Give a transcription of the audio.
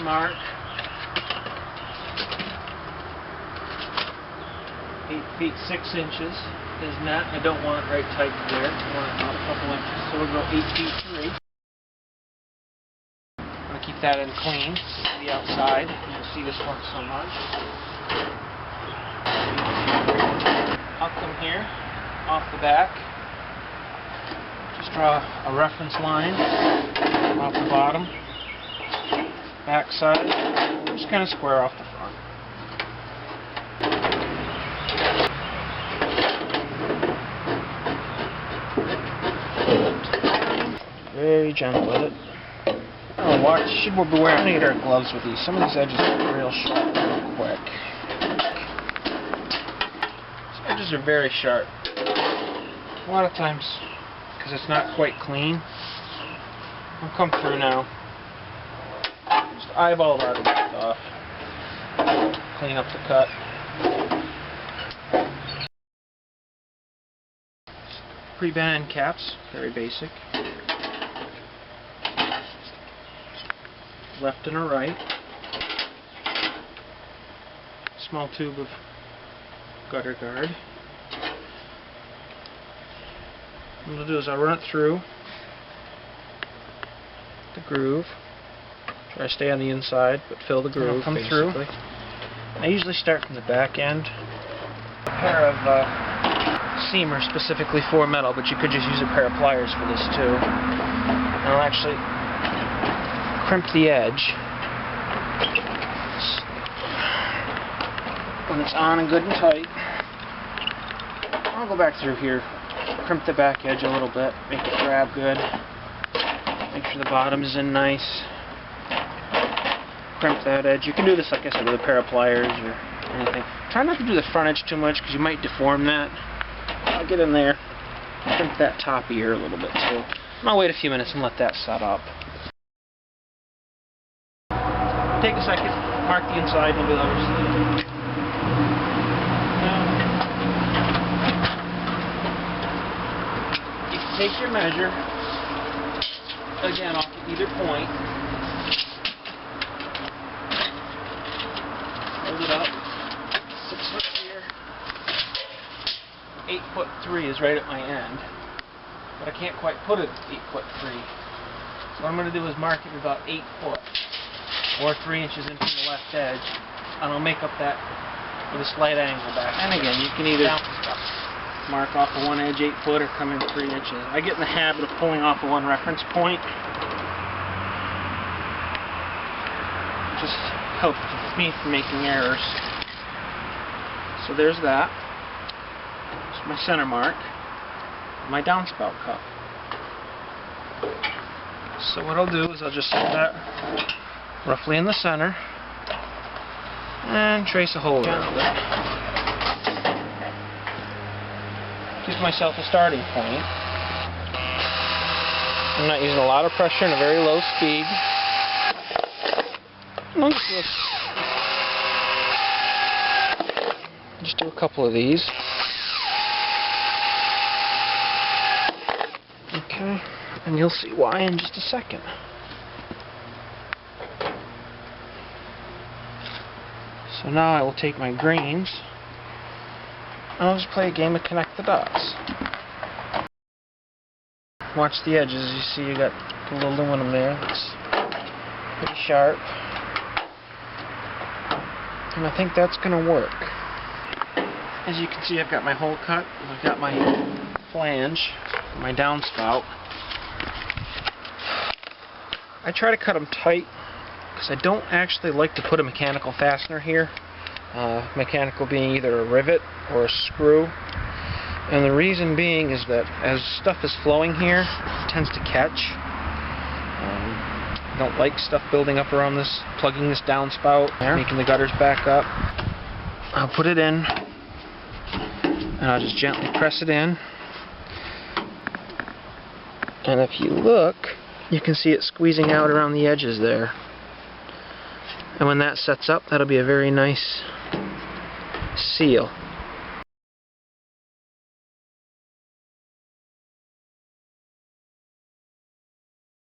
mark. 8 feet 6 inches is net. I don't want it right tight to there. I want it out a couple inches. So we'll go 8 feet 3. I'm going to keep that in clean to the outside. You'll see this one so much. I'll come here off the back. Just draw a reference line off the bottom. Back side. Just kind of square off the front. Very gentle with it. Oh, watch. You should be wearing any dark gloves with these. Some of these edges are real sharp real quick. These edges are very sharp. A lot of times, because it's not quite clean, I'll come through now. Just eyeball that off. Clean up the cut. Pre-bent end caps, very basic. Left and a right. Small tube of gutter guard. What I'll do is I'll run it through the groove. Try to stay on the inside, but fill the groove. Come through. I usually start from the back end. A pair of seamers specifically for metal, but you could just use a pair of pliers for this too. And I'll actually crimp the edge when it's on and good and tight. I'll go back through here, crimp the back edge a little bit, make it grab good, make sure the bottom is in nice, crimp that edge. You can do this, like I said, with a pair of pliers or anything. Try not to do the front edge too much because you might deform that. I'll get in there, crimp that top ear a little bit too. I'll wait a few minutes and let that set up. Take a second, mark the inside, and we'll do the other side. Now, you can take your measure, again, off either point. Hold it up. 6 foot here. 8'3" is right at my end. But I can't quite put it 8'3". So what I'm going to do is mark it about 8 foot. Or 3 inches in from the left edge, and I'll make up that with a slight angle back. And again, you can either mark off of one edge 8 foot or come in 3 inches. I get in the habit of pulling off of one reference point. It just helps me from making errors. So there's that. There's my center mark, my downspout cup. So what I'll do is I'll just set that roughly in the center and trace a hole around it. Give myself a starting point. I'm not using a lot of pressure and a very low speed. I'll just do a couple of these. Okay, and you'll see why in just a second. So now I will take my greens and I'll just play a game of connect the dots. Watch the edges. You see you got a little aluminum there that's pretty sharp. And I think that's going to work. As you can see, I've got my hole cut. I've got my flange, my downspout. I try to cut them tight because I don't actually like to put a mechanical fastener here. Mechanical being either a rivet or a screw. And the reason being is that as stuff is flowing here, it tends to catch. I don't like stuff building up around this, plugging this downspout, making the gutters back up. I'll put it in, and I'll just gently press it in. And if you look, you can see it squeezing out around the edges there. And when that sets up, that'll be a very nice seal.